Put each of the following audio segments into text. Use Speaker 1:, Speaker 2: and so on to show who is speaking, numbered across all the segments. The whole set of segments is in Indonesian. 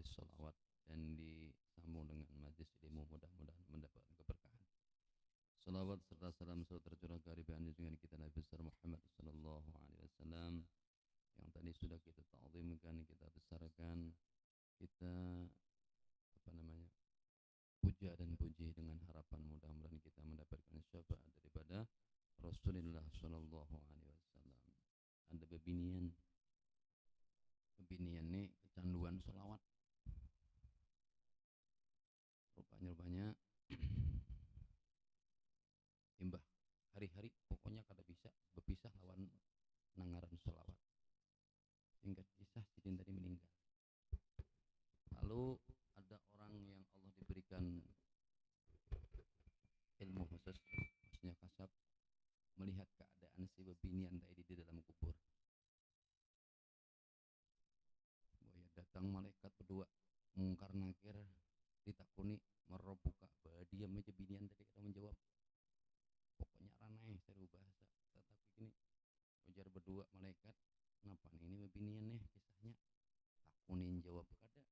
Speaker 1: majlis sholawat dan disambung dengan majlis ilmu, mudah-mudahan mendapatkan keberkahan. Salawat serta salam selalu tercurah ke hadirat dengan kita Nabi besar Muhammad sallallahu alaihi wasallam yang tadi sudah kita ta'zimkan, kita besarkan, kita puja dan puji dengan harapan mudah-mudahan kita mendapatkan syafaat daripada Rasulullah sallallahu alaihi wasallam. Ada bebinian nih kecanduan sholawat. Rupanya imbah hari-hari pokoknya kada bisa berpisah lawan nangaran sholawat. Singkat kisah sidin tadi meninggal. Lalu ada orang yang Allah diberikan ilmu khusus, maksudnya kasab, melihat keadaan si bebinian tadi di dalam kubur. Boya datang malaikat berdua mungkar nakir ditakuni merobuka diam aja binian tadi kita menjawab. Pokoknya ranai seru bahasa. Tetapi gini ujar berdua malaikat, kenapa ini bebinian nih kisahnya? Takunin jawab kada,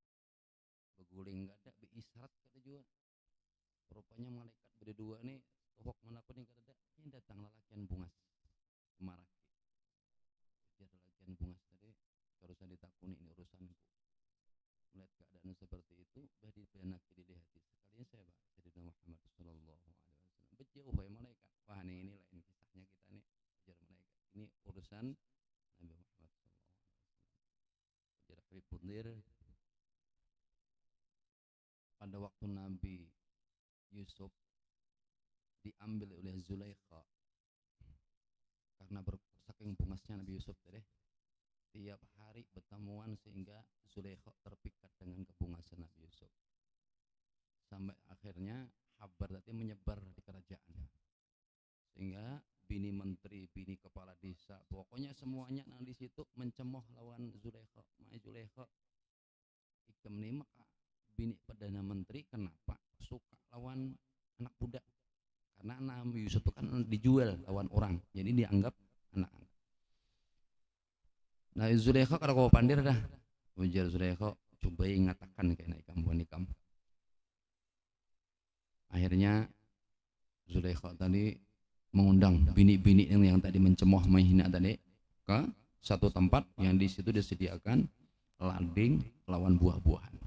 Speaker 1: beguling kada, beisyarat kada juga. Rupanya malaikat berdua nih tohok manapun yang kada, ini datang lalakian bungas kemaraki. Ujar lalakian bungas tadi, kalau saya ditakuni ini urusanku. Melihat keadaan seperti itu, badi benak di hati. Sekalian saya bahas Sayyidina Muhammad sallallahu alaihi wasallam. Berjauh ya malaikat. Wah ini lain kisahnya kita nih. Ujar malaikat. Ini urusan Nabi Muhammad sallallahu alaihi wasallam. Ujar Habib Bundir, pada waktu Nabi Yusuf diambil oleh Zulaikha karena saking bungasnya Nabi Yusuf tadi, tiap hari bertemuan sehingga Zulaikha terpikat dengan kebungasan Nabi Yusuf. Sampai akhirnya kabar tadi menyebar di kerajaan. Sehingga bini menteri, bini kepala desa, pokoknya semuanya nang di situ mencemooh lawan Zulaikha. Mai Zulaikha ikam nih maka bini perdana menteri kenapa suka lawan anak budak? Karena Nabi Yusuf itu kan dijual lawan orang, jadi dianggap anak. Nah Zulaikha kada kau pandir dah. Ujar Zulaikha, coba ingatakan kayak naik kamu. Akhirnya Zulaikha tadi mengundang bini-bini yang tadi mencemooh menghina tadi ke satu tempat yang di situ disediakan lading lawan buah-buahan.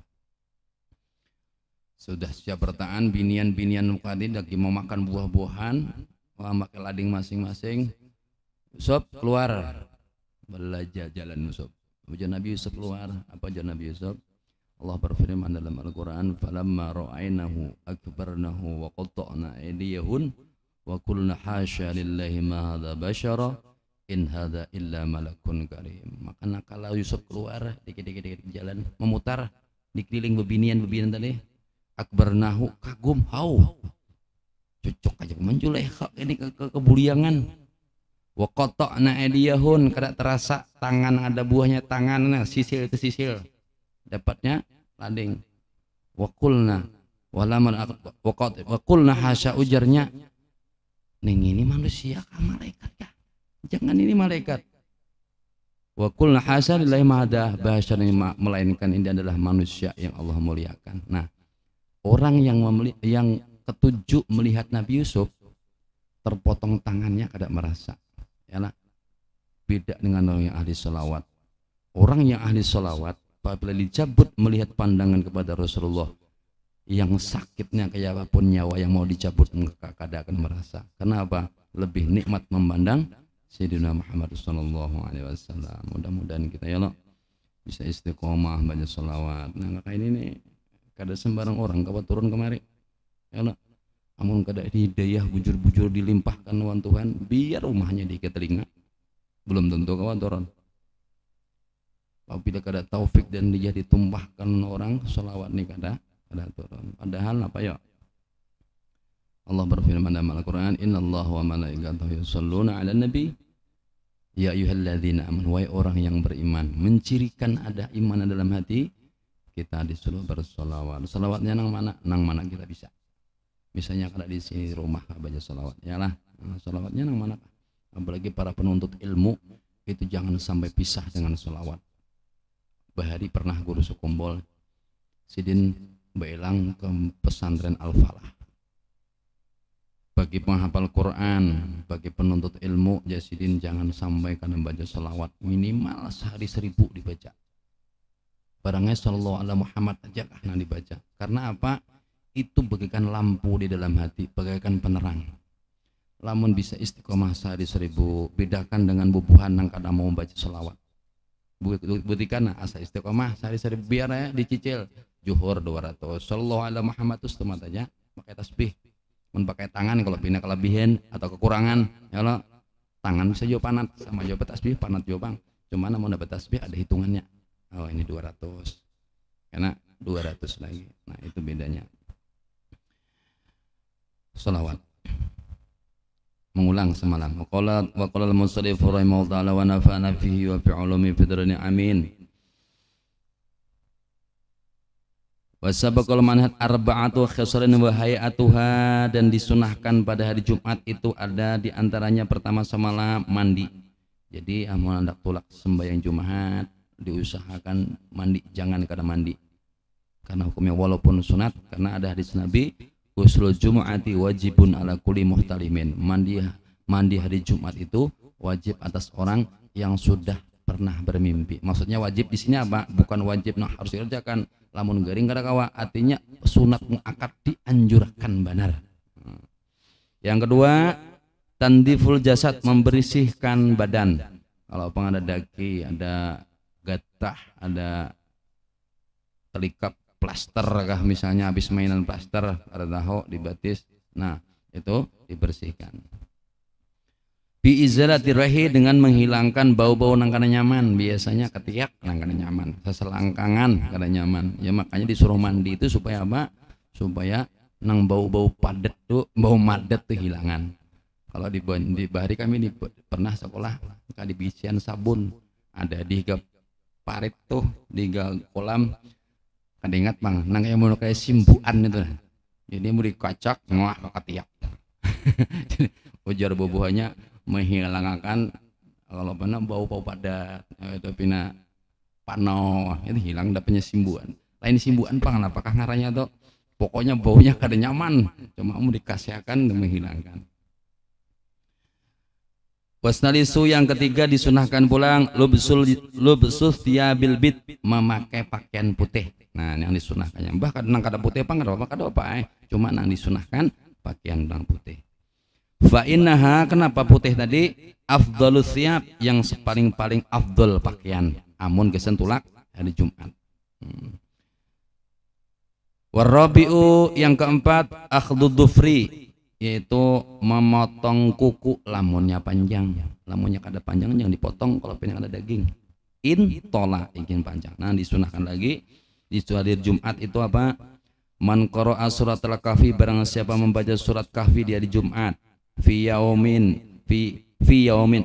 Speaker 1: Sudah siap bertahan, binian-binian tadi lagi mau makan buah-buahan, pakai lading masing-masing. Yusuf keluar, belajar jalan Yusuf. Ujar Nabi Yusuf keluar, apa ujar Nabi Yusuf? Allah berfirman dalam Al-Quran, falamma ra'ainahu akbarnahu wa qatta'na aydiyahun wa qulna hasya lillahi ma hadza basyara in hadza illa malakun karim. Maka kalau Yusuf keluar dikit-dikit jalan memutar dikeliling bebinian tadi, akbarnahu kagum, cocok aja Zulaikha ini ke kebuliangan. Wa qatta'na aydiyahun, kada terasa tangan ada buahnya tangan, sisil itu sisil. Dapatnya lading. Wa qulna hasya, ujarnya ning ini manusia kah malaikat kah? Jangan ini malaikat. Wa qulna hasya lillahi ma hadza basyarun, melainkan ini adalah manusia yang Allah muliakan. Nah, orang yang ketujuh melihat Nabi Yusuf terpotong tangannya kada merasa. Yalah. Beda dengan orang yang ahli sholawat. Orang yang ahli sholawat apabila dicabut melihat pandangan kepada Rasulullah, yang sakitnya kayak apapun nyawa yang mau dicabut kada akan merasa. Kenapa? Lebih nikmat memandang Sayyidina Muhammad sallallahu alaihi wasallam. Mudah-mudahan kita ya Allah bisa istiqomah baca sholawat. Nah kayak ini nih kada sembarang orang kawan turun kemari. Ya Allah, amun kada hidayah bujur-bujur dilimpahkan wan Tuhan, biar rumahnya di telinga belum tentu kawan turun. Apabila kada taufik dan dia ditumpahkan orang, sholawat ini kada turun. Padahal apa ya? Allah berfirman dalam Al-Quran, innallaha wa malaikatahu yusholluna ala nabi ya ayyuhalladzina amanu, wahai orang yang beriman. Mencirikan ada iman dalam hati, kita disuruh bersolawat. Solawatnya nang mana kita bisa. Misalnya kalau di sini rumah baca solawat, ya lah. Solawatnya nang mana? Apalagi para penuntut ilmu itu jangan sampai pisah dengan solawat. Bahari pernah guru sekumpul sidin belang ke pesantren Al-Falah. Bagi penghafal Quran, bagi penuntut ilmu, jasidin jangan sampai kalian baca selawat minimal sehari 1000 dibaca. Barangnya sallallahu alaihi Muhammad aja karena dibaca. Karena apa? Itu bagaikan lampu di dalam hati, bagaikan penerang. Lamun bisa istiqomah sehari 1000, bedakan dengan bubuhan yang kadang mau baca selawat. Buktikan asa istiqomah sehari 1000 biar ya dicicil. Zuhur 200, sallallahu alaihi Muhammad itu teman aja pakai tasbih. Pakai tangan kalau pindah kelebihan atau kekurangan, ya lo tangan bisa juga panat sama juga tasbih panat juga bang. Cuma mau dapat tasbih ada hitungannya. Oh ini 200, karena 200 lagi. Nah itu bedanya. Salawat. Mengulang semalam. Wa qala al-musannif rahimahullah ta'ala wa nafa'ana fihi wa fi ulumi fidrani amin. Wasabaqal manhat arba'atu khisalin wa hay'atuha, dan disunahkan pada hari Jumat itu ada di antaranya pertama semalam mandi. Jadi amun hendak tulak sembahyang Jumat diusahakan mandi, jangan kada mandi. Karena hukumnya walaupun sunat, karena ada hadis Nabi usul Jumu'ati wajibun ala kulli muhtalimin. Mandi hari Jumat itu wajib atas orang yang sudah pernah bermimpi. Maksudnya wajib di sini apa? Bukan wajib harus dikerjakan. Lamun garing kada kawa, artinya sunat muakkad dianjurkan benar. Yang kedua, tandiful jasad, membersihkan badan. Kalau ada daki, ada gatah, ada telikap plaster kah misalnya habis mainan plaster, ada tahu dibatis. Nah, itu dibersihkan. Bi izalati rahi, dengan menghilangkan bau-bau nang kada nyaman. Biasanya ketiak nang kada nyaman, seselangkangan kada nyaman. Ya makanya disuruh mandi itu supaya apa? Supaya nang bau-bau padat tuh, bau madat tuh hilangan. Kalau di bahari kami pernah sekolah kali bisian sabun ada di parit tuh di kolam. Kada ingat bang, nang yang mau kayak simbuan itu. Jadi mau dikacak ngah ketiak. Ujar bubuhannya menghilangkan kalau pernah bau padat itu pina pano itu hilang dapatnya simbuan. Lain simbuan pang apakah ngaranya tuh pokoknya baunya kada nyaman, cuma mau dikasihkan dan menghilangkan. Wasnalisu, yang ketiga disunahkan pulang lubsul thiyabil bid, memakai pakaian putih. Nah yang disunahkannya bahkan nang kada putih pang kada apa cuma nang disunahkan pakaian bang putih. Fa innaha, kenapa putih tadi? Afdhalus thiyab, yang paling afdol pakaian amun gesentulak hari Jumat. Warabi'u, yang keempat, akhdud dufri, yaitu memotong kuku lamunnya panjang. Lamunnya kada panjang jangan dipotong, kalau pengen ada daging. Intola ingin panjang. Nah disunahkan lagi di hari Jumat itu apa? Man qara'a suratul kahfi, barang siapa membaca surat kahfi di hari Jumat. Fi yaumin,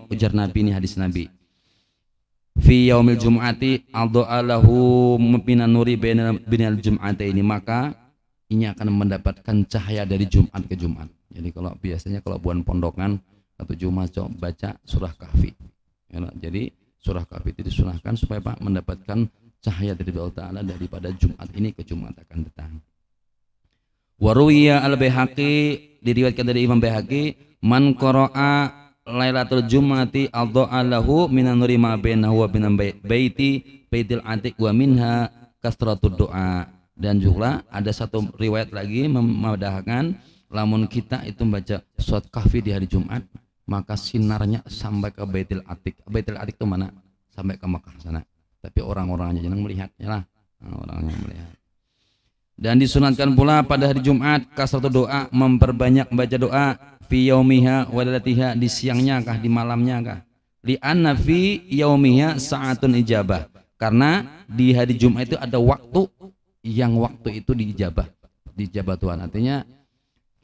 Speaker 1: ujar Nabi, ini hadis Nabi. Fi yaumil jum'ati adha'alahu minan nuri binal jum'ati, ini maka ini akan mendapatkan cahaya dari Jumat ke Jumat. Jadi kalau biasanya kalau buan pondokan atau Jumat baca surah kahfi. Ya, jadi surah kahfi itu disunahkan supaya Pak mendapatkan cahaya dari Allah Ta'ala daripada Jumat ini ke Jumat akan datang. Waruwiya al-Baihaqi, diriwayatkan dari Imam Baihaqi, man qara'a lailatul jum'ati adha'a lahu minan nuri ma bainahu wa bainal baitil atiq wa minha kasratud doa. Dan juga ada satu riwayat lagi memadahkan lamun kita itu membaca surat kahfi di hari Jumat, maka sinarnya sampai ke baitil atiq. Baitil atiq itu mana? Sampai ke Makkah sana. Tapi orang-orangnya jangan melihatnya lah. Orangnya melihat. Dan disunatkan pula pada hari Jumat kasratud doa, memperbanyak membaca doa fi yaumiha wa lailatiha, di siangnya kah di malamnya kah. Li anna fi yaumiha sa'atun ijabah, karena di hari Jumat itu ada waktu yang waktu itu dijabah Tuhan. Artinya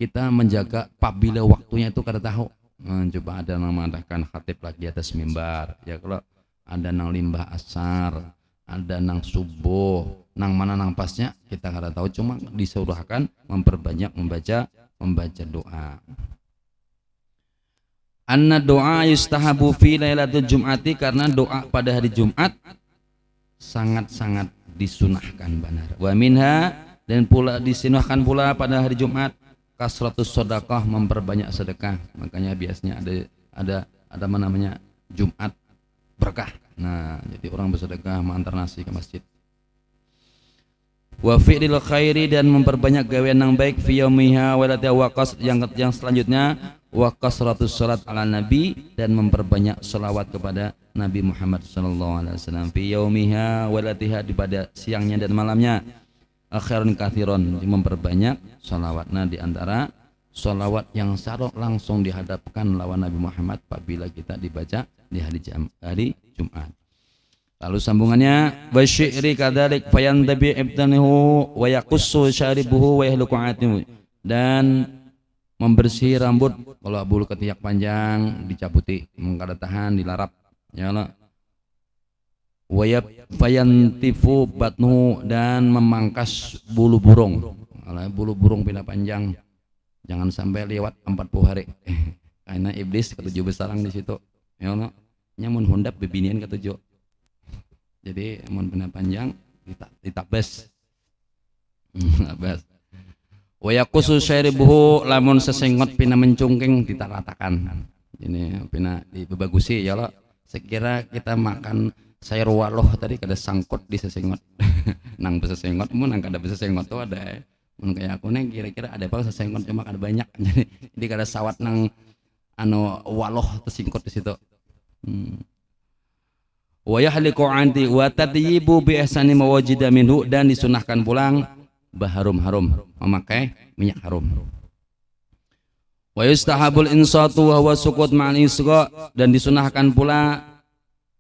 Speaker 1: kita menjaga apabila waktunya itu kada tahu. Coba ada yang mengadakan khatib lagi di atas mimbar. Ya kalau ada nang limbah asar, ada nang subuh, nang mana nang pasnya kita kada tahu, cuma disuruhkan memperbanyak membaca doa. Anna doa yustahabu fi lailatul jum'ati, karena doa pada hari Jumat sangat-sangat disunahkan benar. Wa minha, dan pula disunahkan pula pada hari Jumat kasratus sedekah, memperbanyak sedekah. Makanya biasanya ada apa namanya Jumat berkah. Nah, jadi orang bersedekah mengantar nasi ke masjid. Wa fi'lil khairi, dan memperbanyak gawean yang baik fi yaumiha walatiha, yang selanjutnya wa kasratus salat ala nabi, dan memperbanyak selawat kepada Nabi Muhammad sallallahu alaihi wasallam fi yaumiha walatiha, di pada siangnya dan malamnya. Akhirun kathiron, memperbanyak salawatnya, di antara salawat yang sarok langsung dihadapkan lawan Nabi Muhammad apabila kita dibaca di hari Jumat. Lalu sambungannya wa syi'ri kadzalik fayantabi ibtanihu wa yaqussu syaribuhu wa yahluqu atimu, dan membersih rambut, kalau bulu ketiak panjang dicabuti, mengkada tahan dilarap ya Allah. Wa fayantifu batnuhu, dan memangkas bulu burung. Kalau bulu burung pindah panjang jangan sampai lewat 40 hari. Karena iblis ketujuh besarang di situ ya Allah, nyamun hundap bebinian ketujuh. Jadi mun pindah panjang ditabes. Tabes. Wa yaqusu syaribuhu, lamun sesengot pina mencungking ditaratakan. Ini pina dibagusi ya Allah. Sekira kita makan sayur waloh tadi kada sangkut di sesengot. Nang sesengot mun nang kada sesengot tuh ada. Mun kayak aku nih kira-kira ada apa sesengot cuma kada banyak. Jadi kada sawat nang anu waloh tersingkut di situ. Wa yahliqu anti wa tadyibu bi ihsani mawajida minhu, dan disunahkan pulang baharum-harum, memakai minyak harum. Wa yustahabul insatu wa huwa sukut ma'al isra, dan disunahkan pula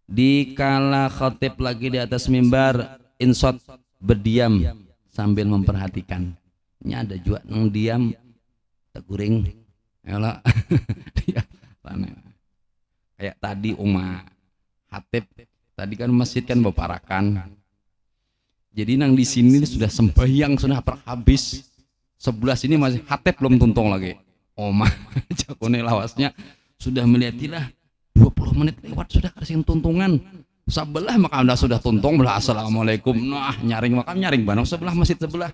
Speaker 1: di kala khatib lagi di atas mimbar insat, berdiam sambil memperhatikan. Ini ada juga nang diam teguring yalah. Kayak tadi khatib tadi kan masjid kan beparakan. Jadi nang di sini sudah sembahyang sudah habis. Sebelah sini masih khatib belum tuntung lagi. Jakone lawasnya sudah melihatlah 20 menit lewat sudah kasih tuntungan. Sebelah maka anda sudah tuntung belah assalamualaikum. Nah nyaring makam nyaring banang sebelah masjid sebelah.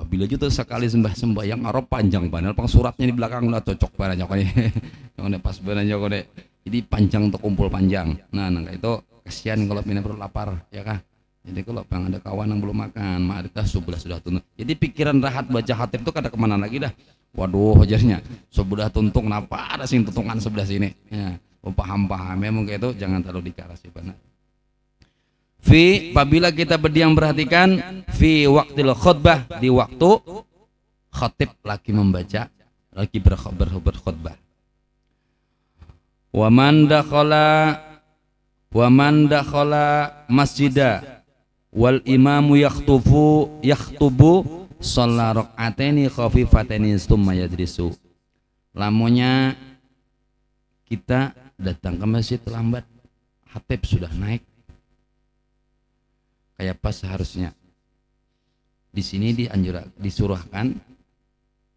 Speaker 1: Bila gitu sekali sembahyang Arab panjang banget. Pang suratnya di belakang udah cocok banget nyokone pas banget nyokone. Jadi panjang untuk kumpul panjang. Nah itu kasihan kalau pindah perut lapar ya kah. Jadi kalau pengen ada kawan yang belum makan, ma'rifah sebelah sudah tuntung. Jadi pikiran rahat baca khatib itu kada kemana lagi dah. Waduh ajarnya sebelah tuntung, kenapa ada sing tuntungan sebelah sini? Ya, paham memang kayak itu jangan terlalu dikarasi benar. Fi, apabila kita berdiam perhatikan, fi waktil khutbah, di waktu khatib lagi membaca, lagi berkhutbah. Wa man dakhala masjida wal imamu yakhtubu shalla rak'ataini khafifataini tsumma yajlisu. Lamunnya kita datang ke masjid terlambat, khatib sudah naik, kayak pas seharusnya. Di sini disuruhkan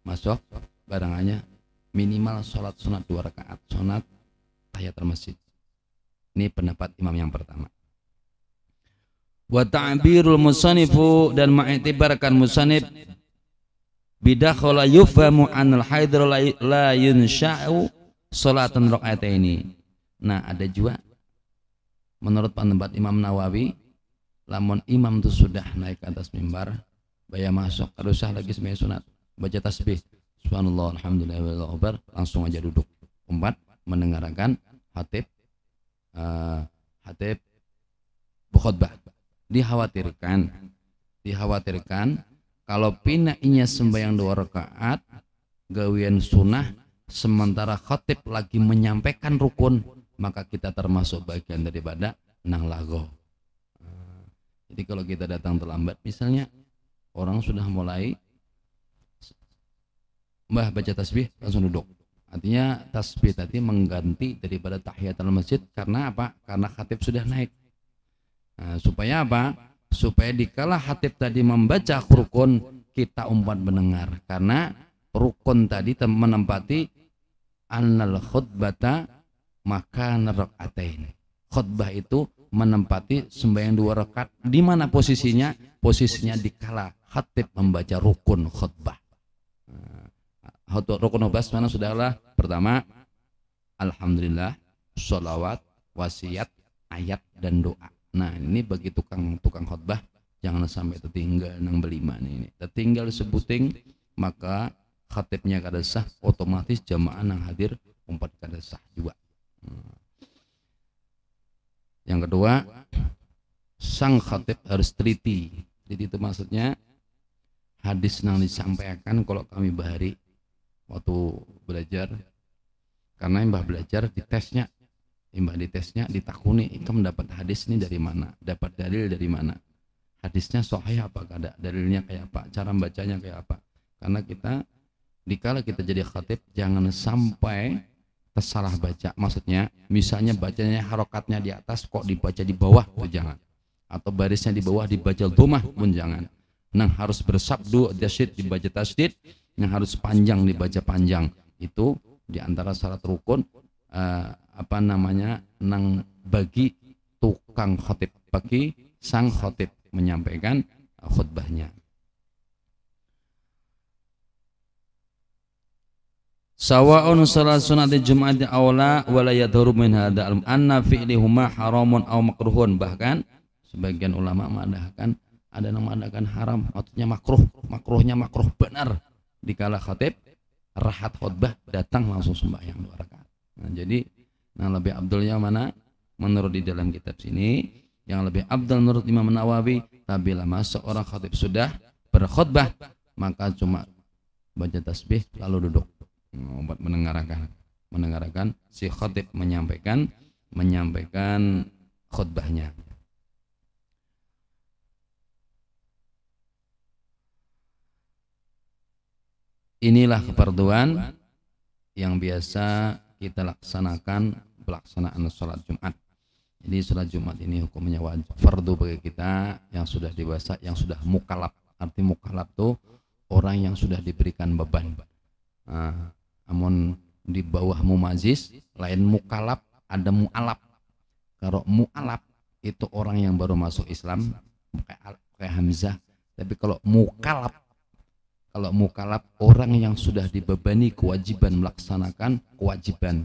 Speaker 1: masuk barangannya minimal sholat sunat 2 rakaat, sunat tahiyatul masjid. Ini pendapat imam yang pertama. Wa ta'birul musannifu, dan mengiktibarkan musannif bidakhala yufhamu anal haidr la yunsha'u salatan raka'ataini. Nah ada juga menurut pendapat Imam Nawawi, lamun imam itu sudah naik ke atas mimbar baya masuk kada usah lagi sembahyang sunat, baca tasbih subhanallah alhamdulillah wallahu akbar, langsung aja duduk mendengarkan khatib berkhutbah. Dikhawatirkan kalau pinainya sembahyang 2 rakaat gawian sunnah sementara khatib lagi menyampaikan rukun, maka kita termasuk bagian daripada nang lago. Jadi kalau kita datang terlambat, misalnya orang sudah mulai baca tasbih langsung duduk, artinya tasbih tadi mengganti daripada tahiyatul masjid. Karena apa? Karena khatib sudah naik. Nah, supaya apa? Supaya dikala khatib tadi membaca rukun, kita umpan mendengar. Karena rukun tadi menempati annal khutbata maka raka'atain. Khutbah itu menempati sembahyang 2 rakaat. Di mana posisinya? Posisinya dikala khatib membaca rukun khutbah. Rukun khutbah mana sudahlah. Pertama, alhamdulillah, sholawat, wasiat, ayat dan doa. Nah ini bagi tukang khutbah jangan sampai tertinggal nang belima ini. Tertinggal sebuting maka khatibnya kada sah, otomatis jamaah nang hadir umpat kada sah juga. Yang kedua, sang khatib harus teliti. Jadi itu maksudnya hadis yang disampaikan kalau kami bahari waktu belajar, karena mbah belajar di tesnya, ditakuni, kamu mendapat hadis ini dari mana, dapat dalil dari mana, hadisnya sahih apa kada, dalilnya kayak apa, cara bacanya kayak apa. Karena kita dikala kita jadi khatib jangan sampai tersalah baca. Maksudnya misalnya bacanya harokatnya di atas kok dibaca di bawah, itu jangan. Atau barisnya di bawah dibaca dhammah pun jangan. Nah harus bersabdu tasydid dibaca tasydid, yang harus panjang dibaca panjang. Itu diantara syarat rukun nang bagi tukang khatib, bagi sang khatib menyampaikan khutbahnya. Sawa'un salat sunat Jum'ati awla wala yadhuru min hadha anna fi'lihuma haramun aw makruhun. Bahkan sebagian ulama mengatakan ada yang mengatakan haram, maksudnya makruhnya makruh benar dikala khatib rahat khutbah datang langsung sembahyang 2 rakaat. Nah, jadi yang lebih abdulnya mana? Menurut di dalam kitab sini yang lebih abdul menurut Imam Nawawi, apabila seorang khatib sudah berkhutbah maka cuma baca tasbih lalu duduk buat mendengarkan si khatib menyampaikan khutbahnya. Inilah kefarduan yang biasa kita laksanakan pelaksanaan sholat Jumat. Jadi sholat Jumat ini hukumnya wajib fardu bagi kita yang sudah dewasa, yang sudah mukallaf. Arti mukallaf tuh orang yang sudah diberikan beban. Namun di bawah mumaziz lain mukallaf, ada mu'alaf. Kalau mu'alaf itu orang yang baru masuk Islam kayak Hamzah. Tapi kalau mukallaf orang yang sudah dibebani kewajiban melaksanakan kewajiban.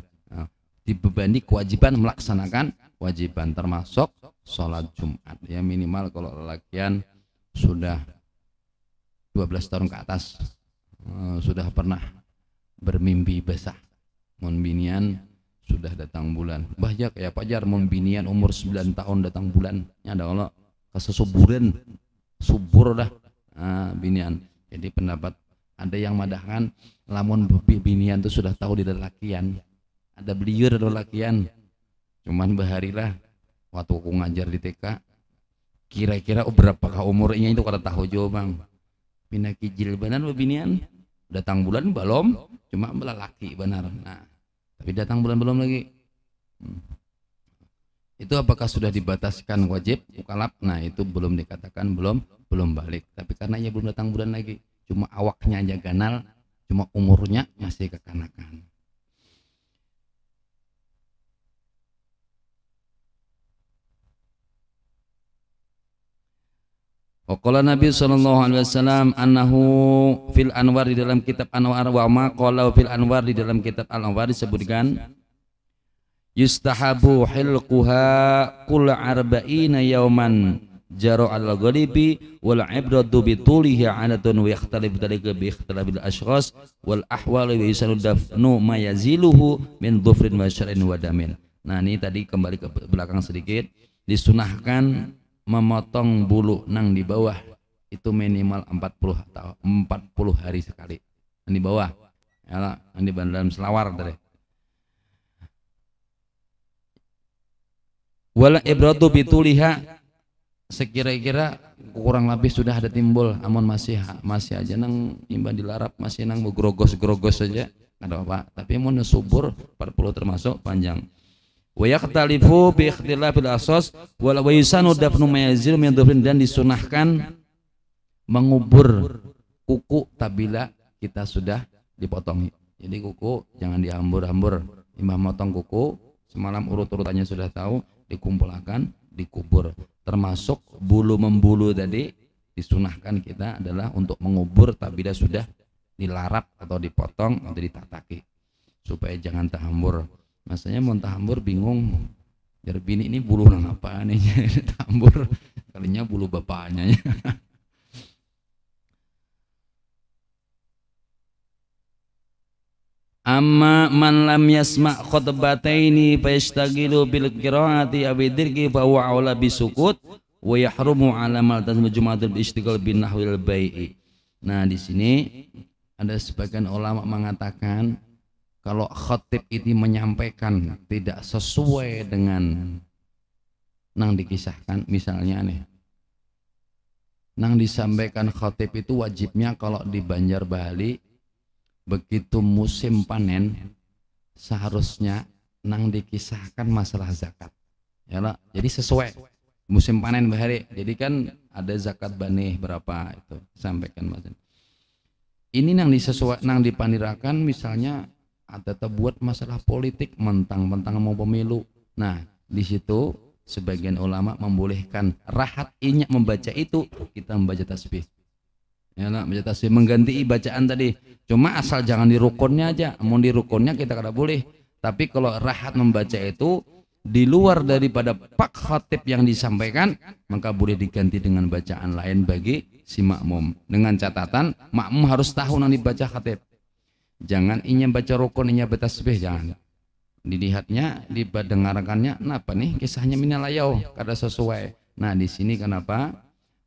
Speaker 1: Dibebani kewajiban melaksanakan kewajiban termasuk sholat Jumat. Ya minimal kalau lelakian sudah 12 tahun ke atas sudah pernah bermimpi basah. Mun binian sudah datang bulan. Bahaya kayak pajar mun binian umur 9 tahun datang bulan. Ada Allah kesesuburan subur dah binian. Jadi pendapat ada yang madahkan lamun binian itu sudah tahu di lelakian. Ada beliur di lelakian. Cuman baharilah waktu aku ngajar di TK kira-kira berapakah umurnya itu kada tahu jo bang. Pindah kijil benar binian. Datang bulan belum, cuma lelaki benar. Nah, tapi datang bulan belum lagi. Itu apakah sudah dibataskan wajib mukallaf? Nah, itu belum dikatakan belum balik. Tapi karena ia belum datang bulan lagi, cuma awaknya aja ganal, cuma umurnya masih kekanakan. Waqala Nabi sallallahu alaihi wasallam annahu fil anwar di dalam kitab Anwar wa ma qala fil anwar di dalam kitab Al-Anwar disebutkan yustahabu hilquha kull arba'ina yawman jaro al-ghalibi wal ibratu bi tulihi adatun wa yakhtalif dalika bi ikhtilafil ashkhas wal ahwal wa yusanu dafnu ma yaziluhu min dhufrin wa syar'in wa damin. Nah ini tadi kembali ke belakang sedikit, disunahkan memotong bulu nang di bawah itu minimal 40 hari sekali. Nang di bawah, ya nang di dalam selawar tadi. Wala ibratu bituliha sekira-kira kurang lebih sudah ada timbul, amun masih aja nang imban dilarap masih nang grogos saja, ada apa? Tapi mun subur 40 termasuk panjang. Wa yaqtalifu bi ikhtilafil asas wala wa yusanu dafnu mayazil min dhufrin, dan disunahkan mengubur kuku tabila kita sudah dipotong. Jadi kuku jangan dihambur-hambur. Imam motong kuku semalam urut-urutannya sudah tahu, dikumpulkan dikubur. Termasuk bulu membulu tadi disunahkan kita adalah untuk mengubur apabila sudah dilarat atau dipotong atau ditataki supaya jangan tahambur. Masanya mau tahambur bingung. Jar bini ini bulu nang apa nih tahambur kalinya bulu bapaknya. Amma man lam yasma' khutbataini fayastagilu bil qiraati aw bidirki fa huwa aula bisukut wa yahrumu ala mal tazmu jum'atul istiqlal bin nahwil bai'i. Nah, di sini ada sebagian ulama mengatakan kalau khatib itu menyampaikan tidak sesuai dengan nang dikisahkan, misalnya nih nang disampaikan khatib itu wajibnya kalau di Banjar Bali begitu musim panen seharusnya nang dikisahkan masalah zakat ya lah. Jadi sesuai musim panen bahari, jadi kan ada zakat banih berapa itu sampaikan mas. Ini nang disesuai nang dipanirakan misalnya ada terbuat masalah politik mentang-mentang mau pemilu. Nah di situ sebagian ulama membolehkan rahat inyak membaca itu kita membaca tasbih ya lah, baca tasbih mengganti bacaan tadi. Cuma asal jangan di rukunnya aja, mau di rukunnya kita kada boleh. Tapi kalau rahat membaca itu di luar daripada pak khatib yang disampaikan, maka boleh diganti dengan bacaan lain bagi si makmum. Dengan catatan makmum harus tahu yang dibaca khatib. Jangan inya baca rukun, inya baca tasbih, jangan. Dilihatnya, didengarkannya, kenapa nih kisahnya minalayau, kada sesuai. Nah di sini kenapa?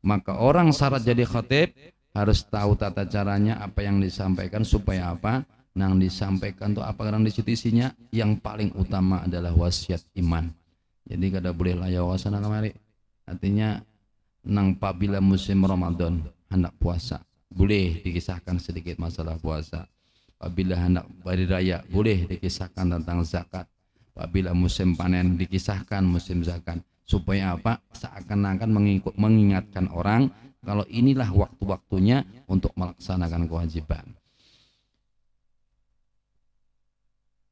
Speaker 1: Maka orang syarat jadi khatib harus tahu tata caranya apa yang disampaikan supaya apa nang disampaikan tuh apa karena di situ isinya yang paling utama adalah wasiat iman. Jadi kada boleh layau sana kemari. Artinya nang apabila musim Ramadan hendak puasa boleh dikisahkan sedikit masalah puasa. Apabila hendak hari raya boleh dikisahkan tentang zakat. Apabila musim panen dikisahkan musim zakat supaya apa seakan-akan mengingatkan orang kalau inilah waktu-waktunya untuk melaksanakan kewajiban.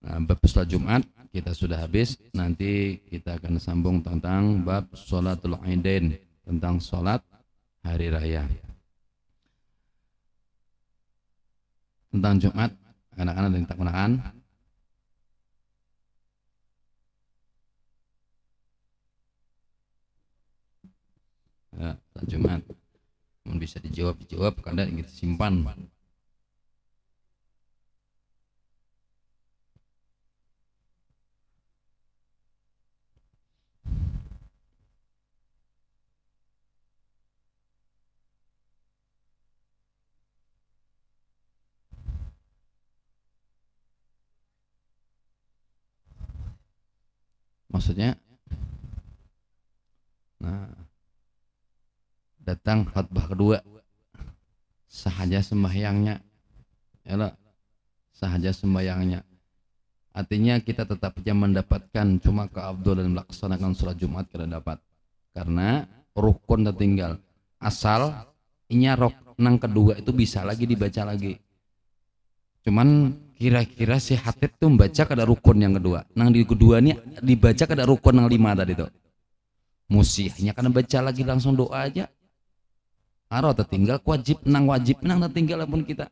Speaker 1: Nah, bab sholat Jumat kita sudah habis. Nanti kita akan sambung tentang bab sholatul Aidain, tentang sholat hari raya. Tentang Jumat, anak-anak yang tak gunakan. Ya, sholat Jumat. Bisa dijawab kadang kita simpan. Maksudnya nah datang khutbah kedua sahaja sembahyangnya ya sahaja sembahyangnya artinya kita tetap saja mendapatkan cuma keabdalan melaksanakan sholat Jumat kita dapat karena rukun tertinggal asal inya rok nang kedua itu bisa lagi dibaca lagi cuman kira-kira si khatib tuh membaca kada rukun yang kedua nang di kedua ini dibaca kada rukun yang 5 tadi tuh musihnya kan baca lagi langsung doa aja. Aro tertinggal wajib nang tertinggal pun kita.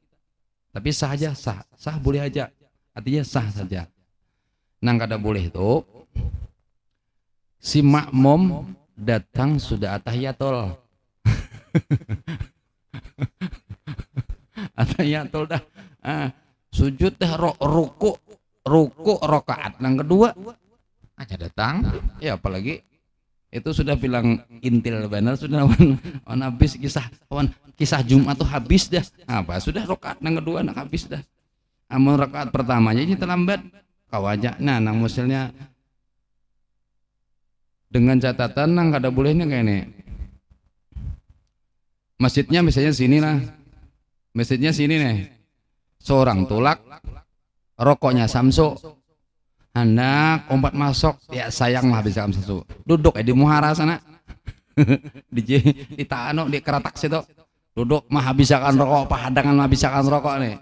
Speaker 1: Tapi sah aja, sah boleh aja. Artinya sah saja. Nang kada boleh itu si makmum datang sudah atahiyatul. Atahiyatul dah. Sujud dah ruku rakaat nang kedua aja datang. Ya apalagi itu sudah bilang intil benar sudah on habis kisah Jumat tuh habis dah apa sudah rakaat yang kedua nak habis dah amun rakaat pertamanya ini terlambat kawaja nah nang musilnya dengan catatan nang kada bolehnya kayak ini masjidnya misalnya sini lah masjidnya sini nih seorang tulak rokoknya Samsu hendak ompat masuk ya sayang mah bisa Samsu duduk di muhara sana di Taano di Keratak situ duduk mah habisakan rokok pahadangan mah habisakan rokok nih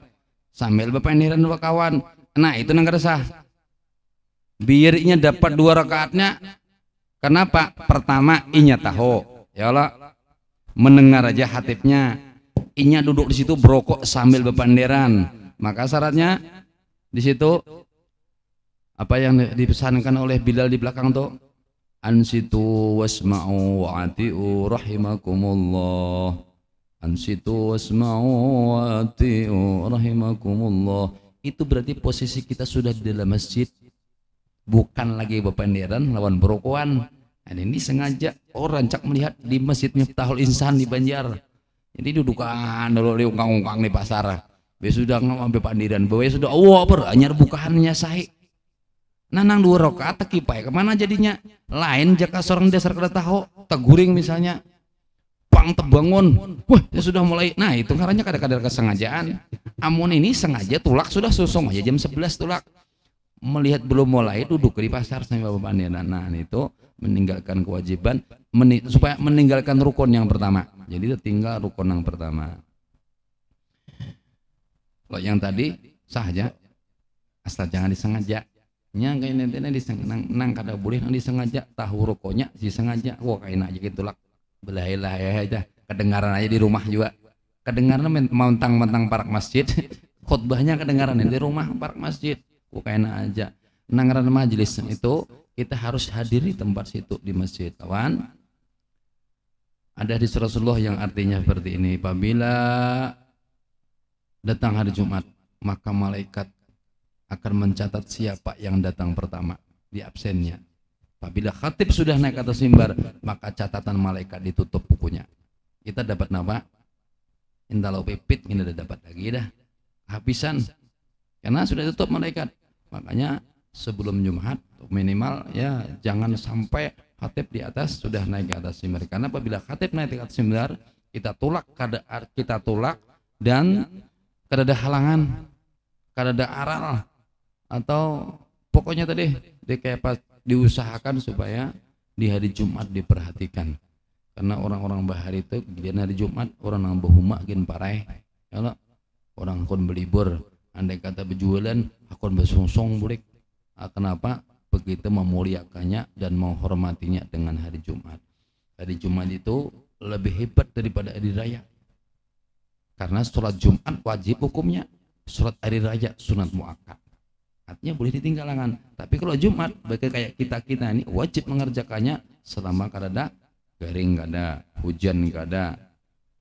Speaker 1: sambil berpendiran dua kawan nah itu nang keresah biarnya dapat 2 rakaatnya Kenapa? Pertama inya tahu, ya Allah, mendengar aja hatibnya, inya duduk di situ berokok sambil berpanderan. Maka syaratnya di situ apa yang dipesankan oleh Bilal di belakang tuh, ansitu wasma'u wa'ati'u rahimakumullah, ansitu wasma'u wa'ati'u rahimakumullah. Itu berarti posisi kita sudah di dalam masjid, bukan lagi berpanderan lawan berokokan. Dan ini sengaja orang cak melihat di Masjid Miftahul Insan di Banjar. Jadi dudukan dulu di ungkang-ungkang di pasar. Sudah ngambil pandiran, bawa sudah anyar bukaannya sahi. Nanang 2 rakaat tekipai kemana jadinya? Lain jaka seorang dasar kada tahu, teguring misalnya. Pang tebangun. Wah, dia sudah mulai. Nah, itu karena kadang-kadang kesengajaan. Amun ini sengaja tulak sudah susung aja jam 11 tulak. Melihat belum mulai duduk di pasar sambil bawa pandiran. Nah, itu meninggalkan kewajiban supaya meninggalkan rukun yang pertama. Jadi tinggal rukun yang pertama. Kalau yang tadi sah aja, asal jangan disengaja. Nya kayak nanti nang kada boleh nang disengaja, tahu rukunnya disengaja. Wah kayak aja gitu lah. Belahilah ya aja. Kedengaran aja di rumah juga. Kedengaran mentang-mentang parak masjid. Khutbahnya kedengaran di rumah parak masjid. Wah kayak aja. Nanggaran majelis itu kita harus hadiri tempat situ di masjid, kawan. Ada hadis Rasulullah yang artinya seperti ini, apabila datang hari Jumat, maka malaikat akan mencatat siapa yang datang pertama di absennya. Apabila khatib sudah naik atas mimbar, maka catatan malaikat ditutup bukunya. Kita dapat nama, intalau pipit ini udah dapat lagi dah, habisan, karena sudah tutup malaikat. Makanya sebelum Jumat minimal ya jangan sampai khatib di atas sudah naik ke atas mimbar, karena apabila khatib naik ke atas mimbar kita tulak dan kada ada halangan, kada ada aral, atau pokoknya tadi kayak diusahakan supaya di hari Jumat diperhatikan, karena orang-orang bahari itu di hari Jumat orang yang berhuma gin parai, kalau orang kon belibur andai kata berjualan akon bersungsong bulik. Kenapa? Begitu memuliakannya dan menghormatinya dengan hari Jumat. Hari Jumat itu lebih hebat daripada hari raya, karena sholat Jumat wajib hukumnya, sholat hari raya sunat muakkad, artinya boleh ditinggalkan. Tapi kalau Jumat bagi kayak kita ini wajib mengerjakannya selama kada garing, kada hujan, kada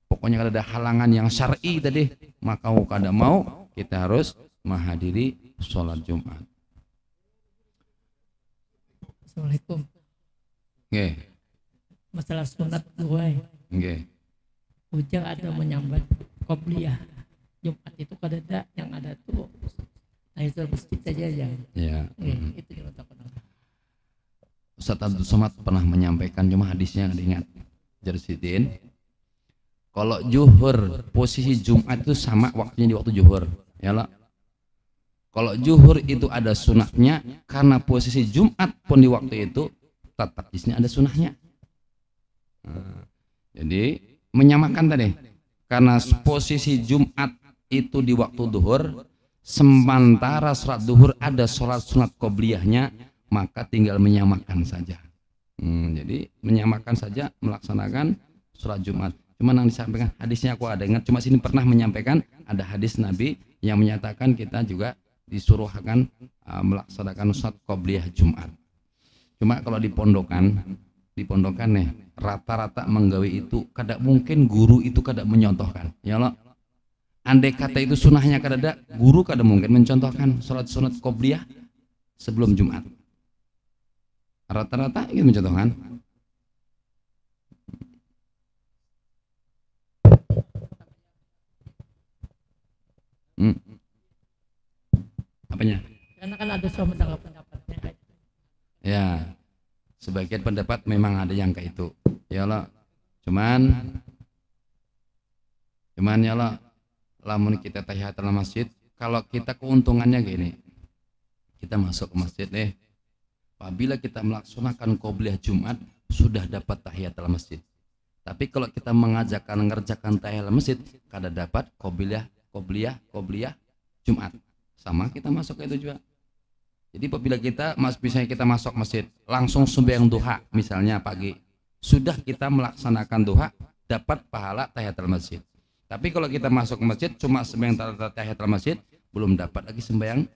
Speaker 1: pokoknya kada ada halangan yang syar'i tadi, maka kada mau kita harus menghadiri sholat Jumat.
Speaker 2: Assalamualaikum.
Speaker 1: Nggih.
Speaker 2: Masalah sunat dua.
Speaker 1: Nggih.
Speaker 2: Ujang ada menyambat qobliyah. Jumat itu kada ada, yang ada tuh tahiyatul masjid aja ya.
Speaker 1: Ya.
Speaker 2: Itu yang tak kenal.
Speaker 1: Ustaz Abdul Somad pernah menyampaikan, cuma hadisnya nggak diingat. Jarsidin. Kalau zuhur posisi Jumat itu sama waktunya di waktu zuhur, ya lah. Kalau zuhur itu ada sunahnya, karena posisi Jumat pun di waktu itu tetap di sini ada sunahnya. Nah, jadi menyamakan tadi, karena posisi Jumat itu di waktu zuhur, sementara sholat zuhur ada sholat sunat qobliyahnya, maka tinggal menyamakan saja. Jadi menyamakan saja melaksanakan sholat Jumat. Cuma yang disampaikan hadisnya aku ada ingat, cuma sini pernah menyampaikan ada hadis Nabi yang menyatakan kita juga disuruh akan melaksanakan sholat qobliyah Jumat. Cuma kalau di pondokan nih rata-rata menggawe itu kada mungkin guru itu kada menyontohkan, ya Allah. Andai kata itu sunahnya kada ada, guru kada mungkin mencontohkan sholat sunat qobliyah sebelum Jumat. Rata-rata ingin mencontohkan. Apanya?
Speaker 2: Karena kan ada suami pendapatnya.
Speaker 1: Ya, sebagian pendapat memang ada yang kayak itu. Ya Allah. Cuman ya Allah, lamun kita tahiyatul masjid, kalau kita keuntungannya gini. Kita masuk ke masjid apabila kita melaksanakan qobliyah Jumat sudah dapat tahiyatul masjid. Tapi kalau kita ngerjakan tahiyatul masjid kada dapat qobliyah Jumat. Sama kita masuk ke itu juga. Jadi apabila misalnya kita masuk masjid langsung sembahyang duha misalnya pagi, sudah kita melaksanakan duha dapat pahala tahiyatul masjid. Tapi kalau kita masuk ke masjid cuma sembahyang tahiyatul masjid belum dapat lagi sembahyang,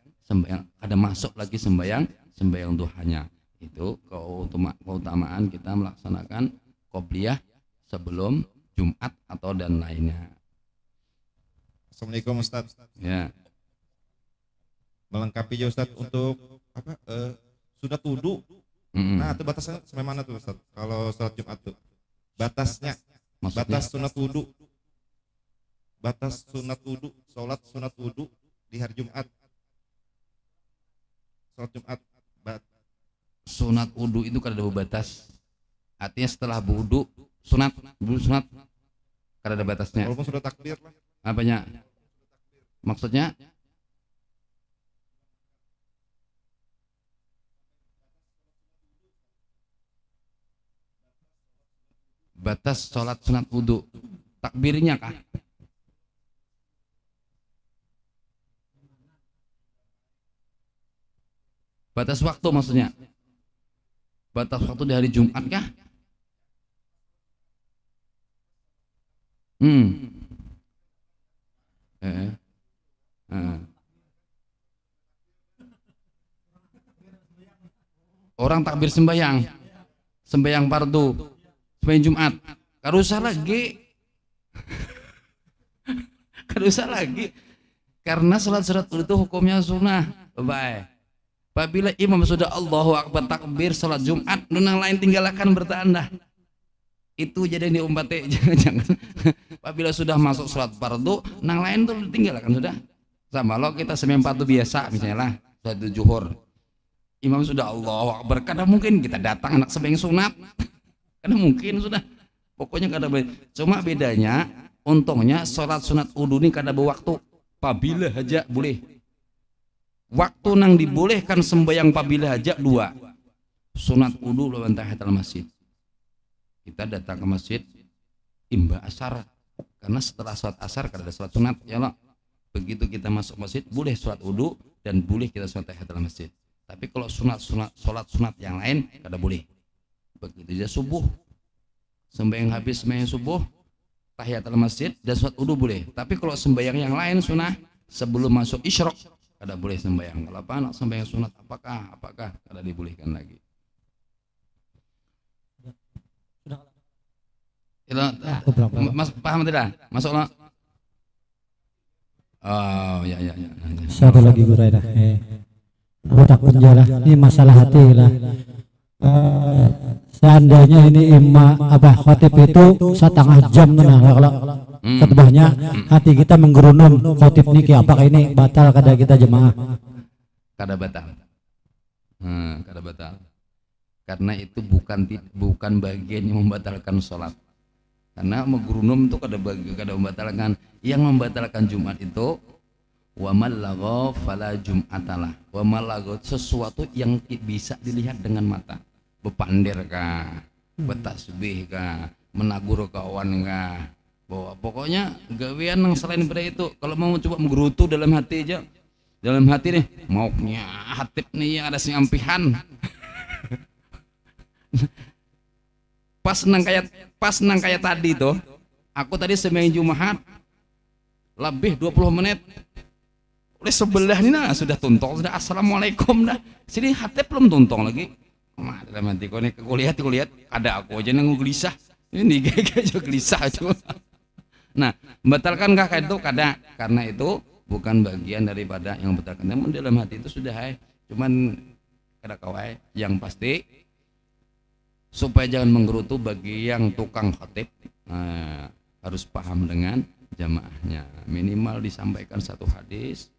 Speaker 1: ada masuk lagi sembahyang duhanya. Itu keutamaan kita melaksanakan qobliyah sebelum Jumat atau dan lainnya.
Speaker 3: Assalamualaikum Ustaz.
Speaker 1: Ya.
Speaker 3: Melengkapi ya Ustaz untuk sunat wudu. Nah, itu batasnya sampai mana tuh Ustaz? Kalau sholat Jumat tuh. Batasnya.
Speaker 1: Maksudnya?
Speaker 3: Batas sunat wudu. Batas sunat wudu, sholat sunat wudu di hari Jumat. Sholat Jumat.
Speaker 1: Sunat wudu itu kada ada batas. Artinya setelah wudu sunat kada ada batasnya.
Speaker 3: Walaupun sudah takbir lah.
Speaker 1: Apanya? Maksudnya? Batas sholat sunat wudu. Takbirnya kah? Batas waktu maksudnya? Batas waktu di hari Jumat kah? Orang takbir sembahyang fardu, sembahyang Jumat, kada usah lagi, karena salat itu hukumnya sunnah. Baik. Apabila imam sudah Allahu Akbar takbir salat Jumat, nunang lain tinggalkan bertanda. Itu jadi diumpati, jangan. Apabila sudah masuk salat fardu, nang lain tuh tinggalkan sudah. Sama lo kita sembahyang fardu biasa misalnya lah, salat zuhur. Imam sudah Allahu Akbar, kadang mungkin kita datang anak sembahyang sunat. Kadang mungkin sudah. Pokoknya kada boleh. Cuma bedanya, untungnya salat sunat wudu ini kada berwaktu. Apabila haja boleh. Waktu nang dibolehkan sembahyang apabila haja dua. Sunat wudu lawan tahiyatul masjid. Kita datang ke masjid imba asar, karena setelah sholat asar kada ada sholat sunat ya Allah. Begitu kita masuk masjid boleh sholat wudu dan boleh kita sholat tahiyatul masjid. Tapi kalau sholat sunat yang lain kada boleh. Begitu juga subuh, sembahyang habis sembahyang subuh tahiyatul masjid dan sholat wudu boleh. Tapi kalau sembahyang yang lain sunah sebelum masuk isyraq kada boleh sembahyang. Kalau apa nak sembahyang sunat apakah kada dibolehkan lagi. Mas paham tidak? Masuk lah. Oh ya.
Speaker 4: Satu lagi Gurai dah. Aku takut jalan. Ini masalah hati lah. Seandainya ini khotib itu setengah jam nah kalau ketebahnya hati kita menggerunum khotib niki apakah ini batal kada kita jemaah?
Speaker 1: Kada batal. Kada batal. Karena itu bukan bagian yang membatalkan sholat. Karena menggerunum itu kada membatalkan. Yang membatalkan Jumat itu wa malagha fala jum'atalah. Wa malagha sesuatu yang bisa dilihat dengan mata. Bepandir kah, betasbih kah, menagur kawan kah. Bahwa pokoknya gawean yang selain pada itu. Kalau mau coba menggerutu dalam hati aja. Dalam hati nih, maunya hatib nih yang ada sengampihan. Pas nang kayak tadi tuh, aku tadi sembahyang Jumat lebih 20 menit. Oleh sebelah ini nah sudah tuntong, sudah assalamualaikum dah. Sini hati belum tuntong lagi. Dalam hati kau nih kulihat ada aku aja yang gelisah. Ini kayak aja gelisah cuma. Nah, membatalkankah kayak itu? Kada, karena itu bukan bagian daripada yang membatalkan. Namun dalam hati itu sudah cuman kada kawai. Yang pasti supaya jangan menggerutu bagi yang tukang khatib, harus paham dengan jamaahnya. Minimal disampaikan satu hadis,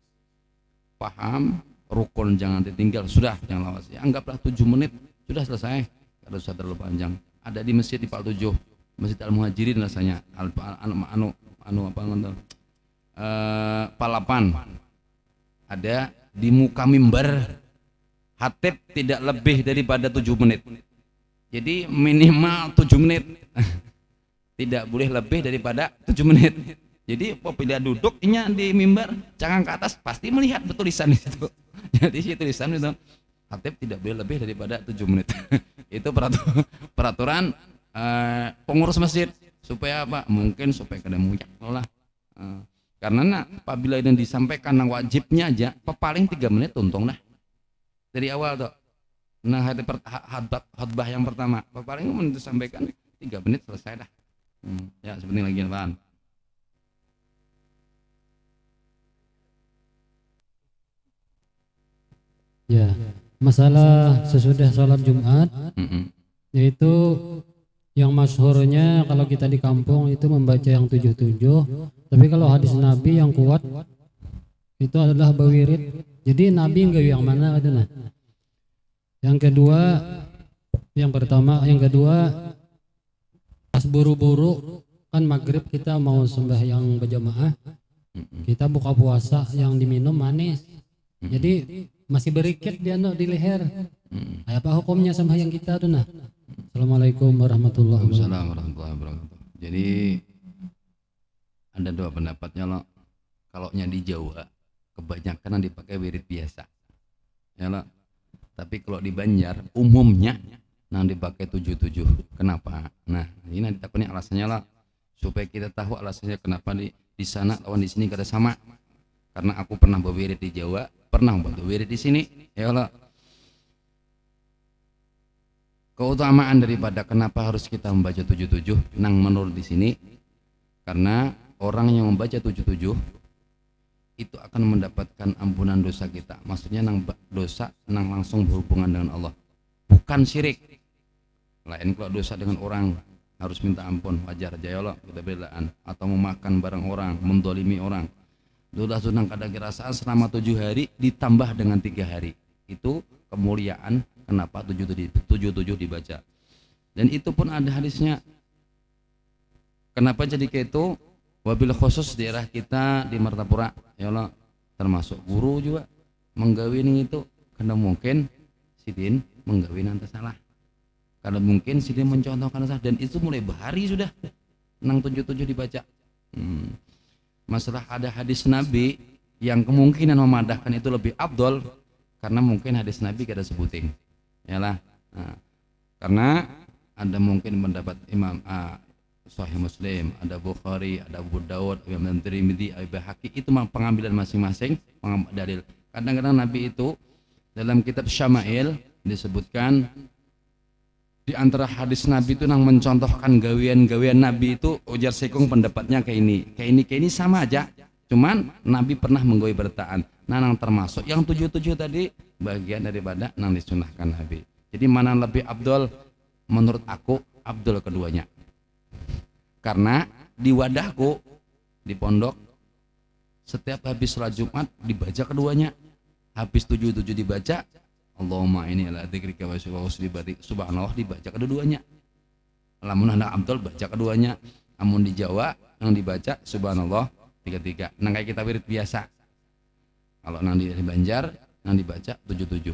Speaker 1: paham, rukun jangan ditinggal, sudah jangan lawas. Ya, anggaplah 7 menit sudah selesai, kada usah terlalu panjang. Ada di masjid di Pak 7, Masjid Al Muhajirin rasanya, Palapan. Ada di muka mimbar, khatib tidak lebih daripada 7 menit. Jadi minimal 7 menit. Tidak boleh lebih daripada 7 menit. Jadi apabila duduknya di mimbar, jangan ke atas, pasti melihat betul tulisan itu. Jadi si tulisan itu khatib tidak boleh lebih daripada 7 menit. Itu peraturan pengurus masjid supaya apa? Mungkin supaya kada muyak lah. Karena apabila ini disampaikan wajibnya aja paling 3 menit untung dah. Dari awal tuh. Nah, khutbah yang pertama paling disampaikan 3 menit selesai dah. Ya seperti lagi Pak.
Speaker 4: Ya, masalah sesudah sholat Jumat, yaitu yang masyhurnya kalau kita di kampung itu membaca yang 77, tapi kalau hadis Nabi yang kuat itu adalah bawirid. Jadi Nabi enggak yang mana itu nah. Yang kedua, yang kedua pas buru-buru kan maghrib kita mau sembahyang berjamaah, kita buka puasa yang diminum manis. Jadi masih berikit dia di leher. Apa hukumnya sembahyang kita tuh nah? Assalamualaikum warahmatullahi
Speaker 1: wabarakatuh. Jadi ada dua pendapatnya loh. Kalau di Jawa kebanyakan yang dipakai wirid biasa. Ya loh. Tapi kalau di Banjar umumnya yang dipakai 77. Kenapa? Nah, ini nanti takutnya alasannya lah supaya kita tahu alasannya kenapa di sana lawan di sini kada sama. Karena aku pernah berwirid di Jawa, pernah berwirid di sini. Ya Allah. Keutamaan daripada kenapa harus kita membaca 77 nang menurut di sini, karena orang yang membaca 77 itu akan mendapatkan ampunan dosa kita. Maksudnya nang dosa nang langsung berhubungan dengan Allah, bukan syirik. Lain kalau dosa dengan orang harus minta ampun, wajar aja ya Allah, kita belaan, atau memakan barang orang, mendolimi orang. Sudah sunang kada kirasaan selama 7 hari ditambah dengan 3 hari. Itu kemuliaan kenapa 77 dibaca. Dan itu pun ada hadisnya. Kenapa jadi kayak itu? Wabil khusus daerah kita di Martapura, ya Allah, termasuk guru juga menggawin itu karena mungkin sidin menggawin nanti salah. Karena mungkin sidin mencontohkan salah, dan itu mulai bahari sudah nang 77 dibaca. Masalah ada hadis Nabi yang kemungkinan memadahkan itu lebih abdol karena mungkin hadis Nabi kada sebuting, yalah. Karena ada mungkin pendapat Imam Sahih Muslim, ada Bukhari, ada Abu Dawud, Imam Tirmidzi, Abu Baihaqi, itu pengambilan masing-masing dalil. Kadang-kadang Nabi itu dalam kitab Syama'il disebutkan di antara hadis Nabi itu nang mencontohkan gawean-gawean Nabi itu ujar sekung pendapatnya kayak ini sama aja, cuman Nabi pernah menggawe bertaan. Nah, nang termasuk yang 77 tadi bagian daripada nang disunahkan Nabi. Jadi mana lebih abdul? Menurut aku abdul keduanya. Karena di wadahku di pondok setiap habis sholat Jumat dibaca keduanya. Habis 77 dibaca Allahumma ini ala dzikrika wa syukrika subhanallah dibaca kedua-duanya. Lamun hendak abdul baca keduanya. Amun di Jawa yang dibaca subhanallah 3 nang kayak kita wirid biasa. Kalau nang di Banjar nang dibaca 77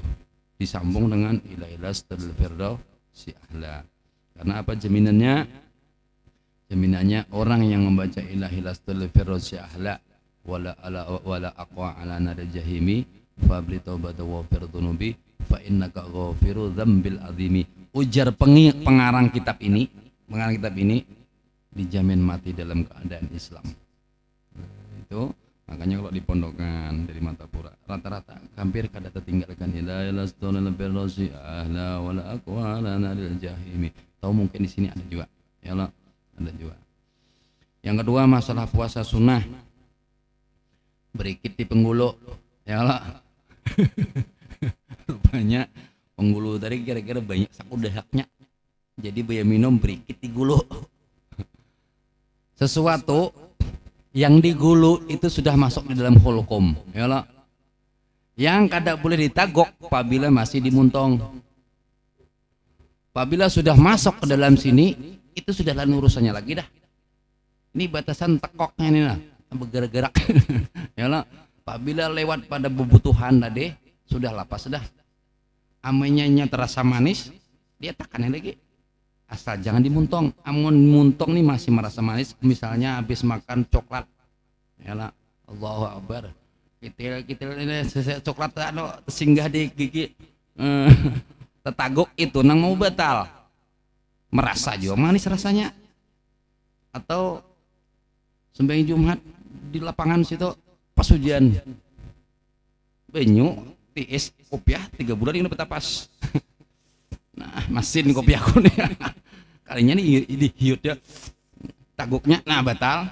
Speaker 1: disambung dengan ila ilastul firdausi ahla. Karena apa jaminannya? Jaminannya orang yang membaca ila ilastul firdausi ahla wala aqwa ala nar jahimi fabli taubat wa firdunubi fa innaka ghafiru dzambil azimi. Ujar pengarang kitab ini dijamin mati dalam keadaan Islam. Itu makanya kalau di pondokan dari Martapura rata-rata hampir kada tertinggalkan ila ilastul firdausi ahla wala aqwa ala nar jahimi. Tahu mungkin di sini ada juga. Ya Allah, ada juga. Yang kedua masalah puasa sunnah. Berikit di penggulu. Ya Allah. Rupanya penggulu tadi kira-kira banyak sakudahaknya. Jadi bayar minum berikit di gulu. Sesuatu yang digulu itu sudah masuk di dalam hukum. Ya Allah. Yang kada boleh ditagok apabila masih dimuntong. Apabila sudah masuk ke dalam sini, itu sudah lain urusannya lagi dah. Ini batasan tekoknya ini lah, bergerak-gerak. Ya Allah. Apabila lewat pada kebutuhan tadi sudah lapas dah. Amenyanya terasa manis, dia takannya lagi. Asal jangan dimuntong. Amun muntong nih masih merasa manis, misalnya habis makan coklat. Ya Allah, Allahu Akbar. kitil ini coklat anu singgah di gigi tetagok itu nang mau batal, merasa juga manis rasanya, atau sembahyang Jumat di lapangan situ pas hujan banyu tiis kopiah 3 bulan ini betapas. Nah masin kopiah aku nih kalinya nih ini hiut ya taguknya nah batal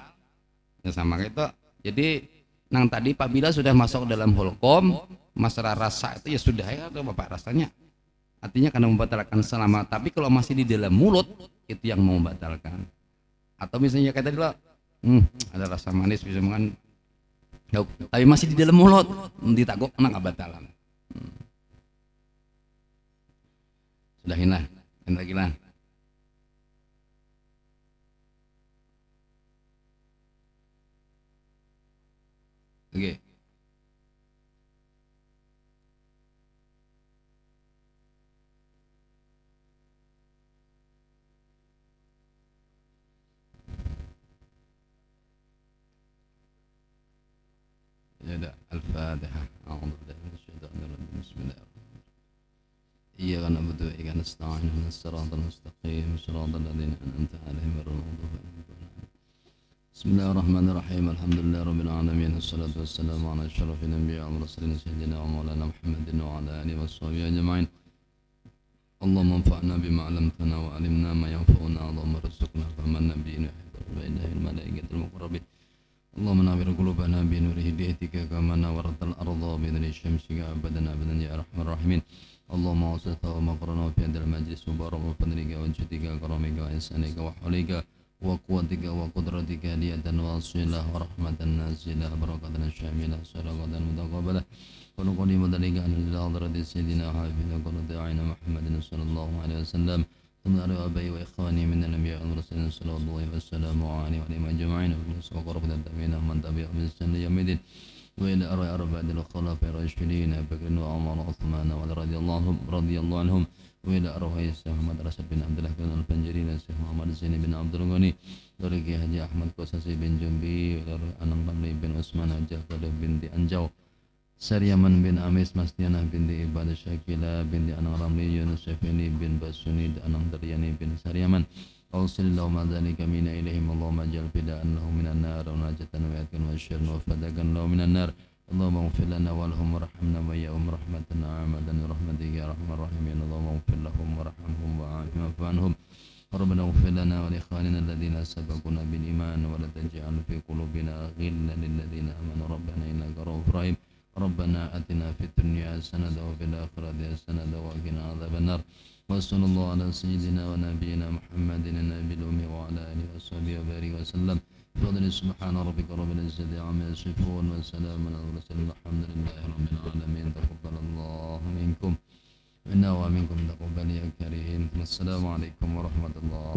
Speaker 1: ya sama gitu. Jadi nang tadi apabila sudah masuk dalam holkom masalah rasa itu ya sudah ya bapak rasanya artinya karena membatalkan selama, tapi kalau masih di dalam mulut itu yang mau membatalkan. Atau misalnya kayak tadi loh ada rasa manis bisa makan tapi masih di dalam mulut ditaguk nggak batalan. Sudahin lah, lagi lah. Oke. Ya udah, Al-Fatihah. A'udzubillahi minasyaitonir rajim. Bismillahirrahmanirrahim. Iyyaka na'budu wa iyyaka nasta'in. Ihdinas siratal mustaqim. Shiratal ladzina an'amta 'alaihim ghairil maghdubi 'alaihim waladdallin. Bismillahirrahmanirrahim. Alhamdulillahirabbil alamin. Wassalatu wassalamu ala asyrafil anbiya'i wal mursalin sayyidina wa maulana Muhammadin wa ala alihi washabihi ajma'in. Allahumma anfa'na bima 'allamtana wa 'allimna ma yanfa'una. Allahumma arzuqna fahman nabiyyin wa innahil malaikatul muqarrabin. اللهم نور قلوبنا بنور هدايتك كما نورت الأرض بنور شمسك أبدا أبدا يا أرحم الراحمين. اللهم أوصلت ومقرنا في هذا المجلس مبارك وفضلك وجودك وكرمك وإحسانك وحولك وقوتك وقدرتك ليدا واصلة ورحمة نازلة بركة شاملة صدقة متقبلة ونقول مدلك أن لحضرة سيدنا حبيبنا قرة أعين محمد صلى الله عليه وسلم ثم أرى أبي وإخواني من الأنبياء والمرسلين صلى الله والسلام عليه وعليهم أجمعين وقرب التابعين من تبعهم بإحسان إلى يوم الدين وإلى أربعة الخلفاء الراشدين أبي بكر وعمر وعثمان وعلي رضي الله عنهم وإلى أرواح الشيخ محمد راشد بن عبد الله بن الفنجري الشيخ محمد زين بن عبد الغني ورقي حجي أحمد قصصي بن جنبي وإلى أنم رملي بن عثمان وجعفر بن أنجاو Saryaman bin Amis Masdianah binti Ibadah Syakila binti Anang Ramli Yunus Syafini bin Basuni Anang Daryani bin Saryaman Ausilillahu ma'adhalika mina ilaihim Allahumma jal fida'an lahu minan nar wa najatan wa yakin wa syirn wa fadakan lahu minan nar Allahumma ufir lana walhum wa rahmna wa ya'um rahmatan amadan rahmatika ya rahman rahimin Allahumma ufir lahum wa rahmhum wa afim afanhum Rabbana ufir lana wa likhwanina alladhina sabakuna bil iman wa la taj'al fi qulubina ghillan lilladhina amanu Rabbana innaka ra'ufur rahim ربنا آتنا في الدنيا حسنة وفي الآخرة حسنة وقنا عذاب النار وصلى الله على سيدنا ونبينا محمد النبي الأمي وعلى آله وصحبه وبارك وسلم بفضل سبحان ربك رب العزة عما يصفون وسلام على المرسلين الحمد لله رب العالمين تقبل الله منكم إنا ومنكم تقبل يا كريم السلام عليكم ورحمة الله